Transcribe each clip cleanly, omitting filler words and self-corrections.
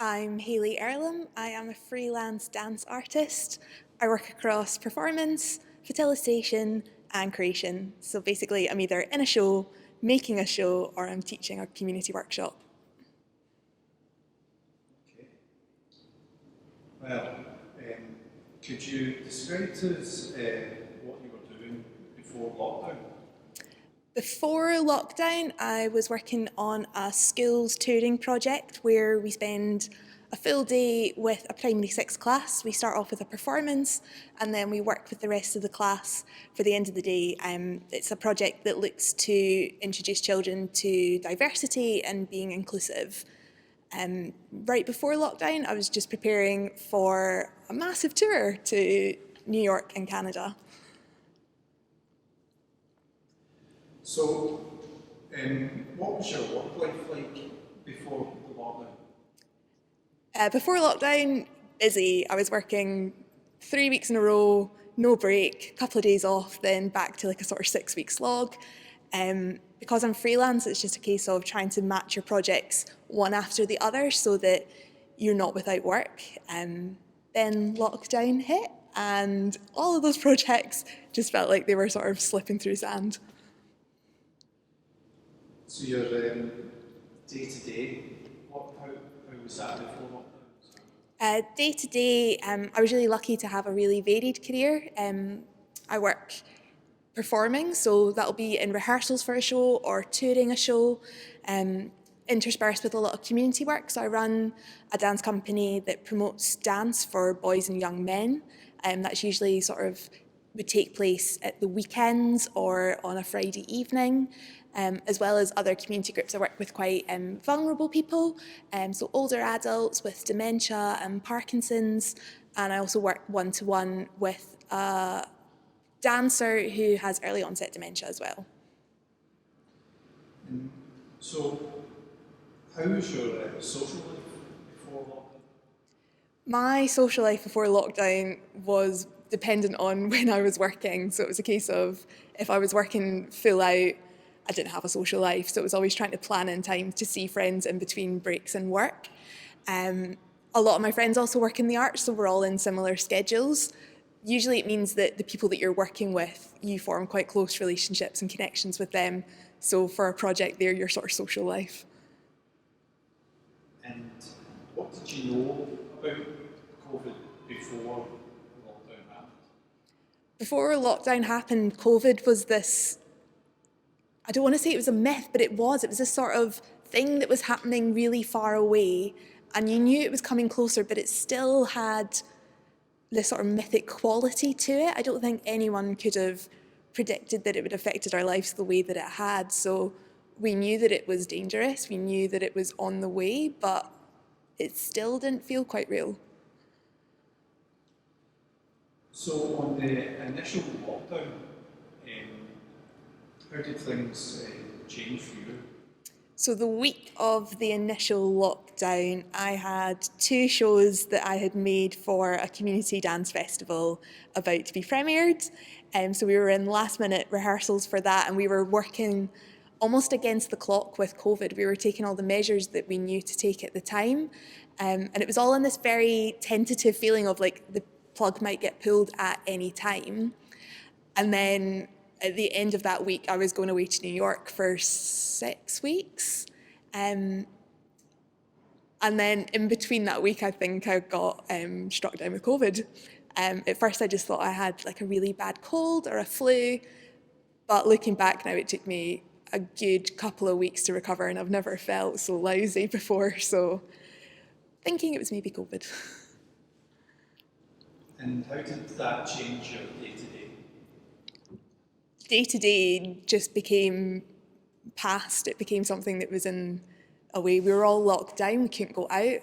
I'm Hayley Earlam. I am a freelance dance artist. I work across performance, facilitation, and creation. So basically, I'm either in a show, making a show, or I'm teaching a community workshop. Okay. Well, could you describe to us what you were doing before lockdown? Before lockdown, I was working on a schools touring project where we spend a full day with a primary six class. We start off with a performance and then we work with the rest of the class for the end of the day. It's a project that looks to introduce children to diversity and being inclusive. Right before lockdown, I was just preparing for a massive tour to New York and Canada. So, what was your work life like before the lockdown? Before lockdown, busy. I was working 3 weeks in a row, no break, a couple of days off, then back to like a sort of 6 week slog. Because I'm freelance, it's just a case of trying to match your projects one after the other so that you're not without work. Then lockdown hit, and all of those projects just felt like they were sort of slipping through sand. So your day to day, how was that before lockdown? Day to day, I was really lucky to have a really varied career. I work performing, so that'll be in rehearsals for a show or touring a show, interspersed with a lot of community work. So I run a dance company that promotes dance for boys and young men. That's usually sort of would take place at the weekends or on a Friday evening. As well as other community groups. I work with quite vulnerable people, so older adults with dementia and Parkinson's, and I also work one-to-one with a dancer who has early onset dementia as well. So, how was your social life before lockdown? My social life before lockdown was dependent on when I was working, so it was a case of if I was working full out, I didn't have a social life, so it was always trying to plan in time to see friends in between breaks and work. A lot of my friends also work in the arts, so we're all in similar schedules. Usually it means that the people that you're working with, you form quite close relationships and connections with them. So for a project, they're your sort of social life. And what did you know about COVID before lockdown happened? Before lockdown happened, COVID was this, I don't want to say it was a myth, but it was. It was this sort of thing that was happening really far away, and you knew it was coming closer, but it still had this sort of mythic quality to it. I don't think anyone could have predicted that it would have affected our lives the way that it had. So we knew that it was dangerous, we knew that it was on the way, but it still didn't feel quite real. So, on the initial lockdown, how did things change for you? So the week of the initial lockdown, I had two shows that I had made for a community dance festival about to be premiered. So we were in last minute rehearsals for that, and we were working almost against the clock with COVID. We were taking all the measures that we knew to take at the time. And it was all in this very tentative feeling of like the plug might get pulled at any time. And then at the end of that week, I was going away to New York for 6 weeks. And then in between that week, I think I got struck down with COVID. At first, I just thought I had like a really bad cold or a flu. But looking back now, it took me a good couple of weeks to recover, and I've never felt so lousy before. So thinking it was maybe COVID. And how did that change your day to day? Day to day just became past. It became something that was in a way. We were all locked down. We couldn't go out.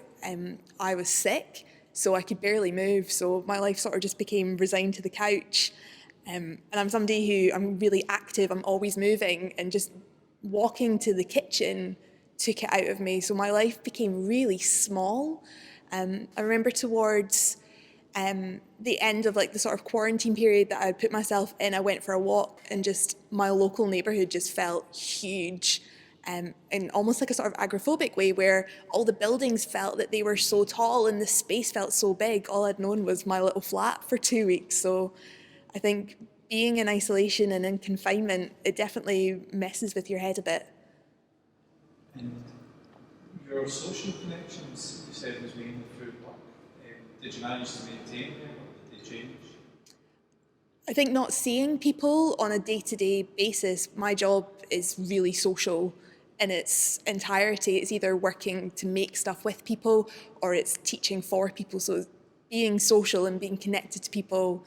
I was sick, so I could barely move. So my life sort of just became resigned to the couch. And I'm somebody who I'm really active. I'm always moving, and just walking to the kitchen took it out of me. So my life became really small. I remember towards the end of like the sort of quarantine period that I put myself in, I went for a walk, and just my local neighbourhood just felt huge. in almost like a sort of agoraphobic way, where all the buildings felt that they were so tall and the space felt so big. All I'd known was my little flat for 2 weeks. So I think being in isolation and in confinement, it definitely messes with your head a bit. And your social connections, you said, was mainly through work. Did you manage to maintain them, or did they change? I think not seeing people on a day-to-day basis, my job is really social in its entirety. It's either working to make stuff with people or it's teaching for people. So being social and being connected to people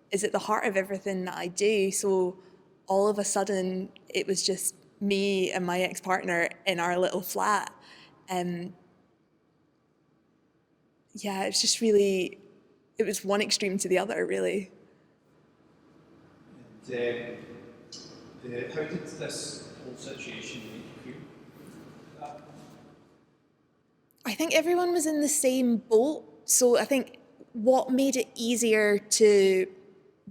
is at the heart of everything that I do. So all of a sudden, it was just me and my ex-partner in our little flat. Yeah, it's just really, it was one extreme to the other, really. And how did this whole situation make you feel? That? I think everyone was in the same boat. So I think what made it easier to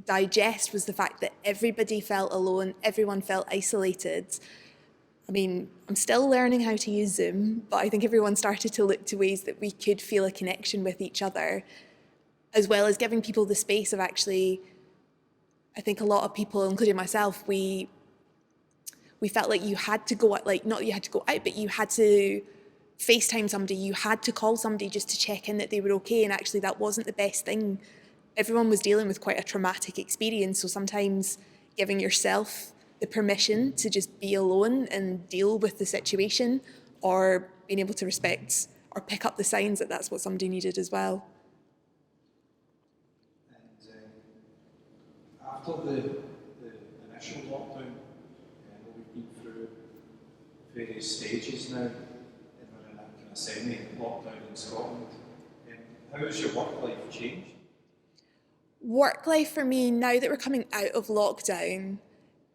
digest was the fact that everybody felt alone, everyone felt isolated. I mean, I'm still learning how to use Zoom, but I think everyone started to look to ways that we could feel a connection with each other, as well as giving people the space of actually, I think a lot of people, including myself, we felt like you had to go out, like not that you had to go out, but you had to FaceTime somebody, you had to call somebody just to check in that they were okay, and actually that wasn't the best thing. Everyone was dealing with quite a traumatic experience, so sometimes giving yourself the permission to just be alone and deal with the situation, or being able to respect or pick up the signs that that's what somebody needed as well. And after the initial lockdown, we've been through various stages now, and we're in a kind of semi-lockdown in Scotland. How has your work life changed? Work life for me, now that we're coming out of lockdown,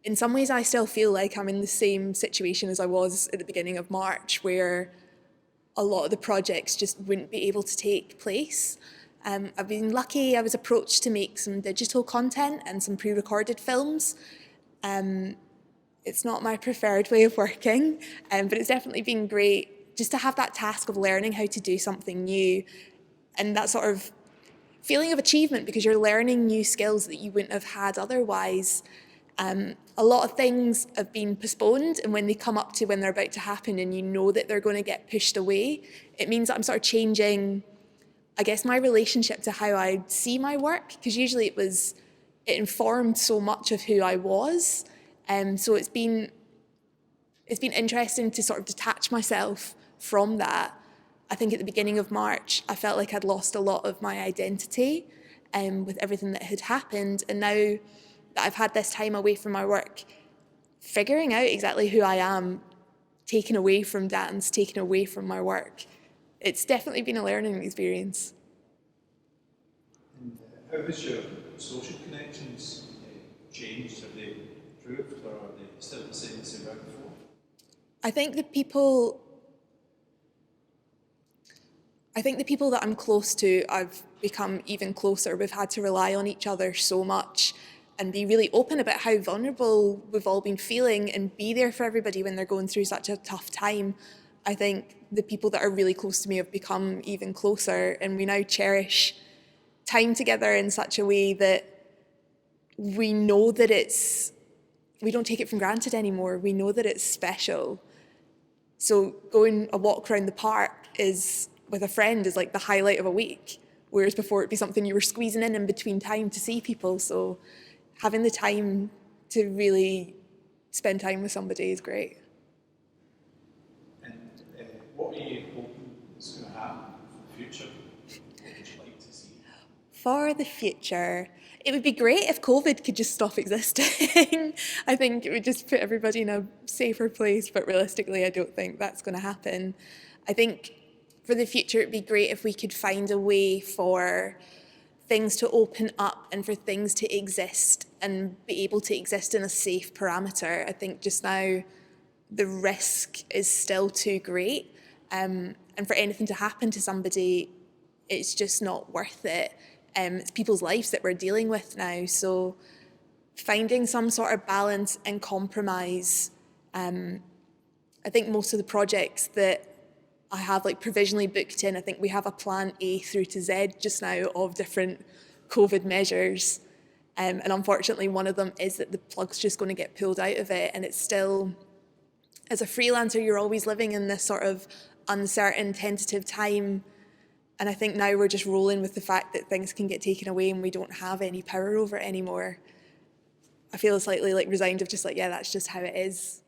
in some ways I still feel like I'm in the same situation as I was at the beginning of March, where a lot of the projects just wouldn't be able to take place. I've been lucky, I was approached to make some digital content and some pre-recorded films. It's not my preferred way of working, but it's definitely been great just to have that task of learning how to do something new, and that sort of feeling of achievement because you're learning new skills that you wouldn't have had otherwise. A lot of things have been postponed, and when they come up to when they're about to happen and you know that they're going to get pushed away, it means that I'm sort of changing, I guess, my relationship to how I see my work, because usually it informed so much of who I was. So it's been interesting to sort of detach myself from that. I think at the beginning of March, I felt like I'd lost a lot of my identity with everything that had happened. And now that I've had this time away from my work, figuring out exactly who I am, taken away from dance, taken away from my work, it's definitely been a learning experience. And how has your social connections changed? Have they improved, or are they still the same as they were before? I think the people that I'm close to, I've become even closer. We've had to rely on each other so much and be really open about how vulnerable we've all been feeling and be there for everybody when they're going through such a tough time. I think the people that are really close to me have become even closer, and we now cherish time together in such a way that we know that we don't take it for granted anymore. We know that it's special. So going a walk around the park with a friend is like the highlight of a week, whereas before it'd be something you were squeezing in between time to see people. So having the time to really spend time with somebody is great. And what are you hoping is going to happen in the future? What would you like to see? For the future, it would be great if COVID could just stop existing. I think it would just put everybody in a safer place, but realistically, I don't think that's going to happen. I think for the future, it'd be great if we could find a way for things to open up and for things to exist and be able to exist in a safe parameter. I think just now the risk is still too great, and for anything to happen to somebody, it's just not worth it. It's people's lives that we're dealing with now, so finding some sort of balance and compromise I think most of the projects that I have like provisionally booked in, I think we have a plan A through to Z just now of different COVID measures. And unfortunately, one of them is that the plug's just going to get pulled out of it. And it's still, as a freelancer, you're always living in this sort of uncertain, tentative time. And I think now we're just rolling with the fact that things can get taken away and we don't have any power over it anymore. I feel slightly like resigned of just like, yeah, that's just how it is.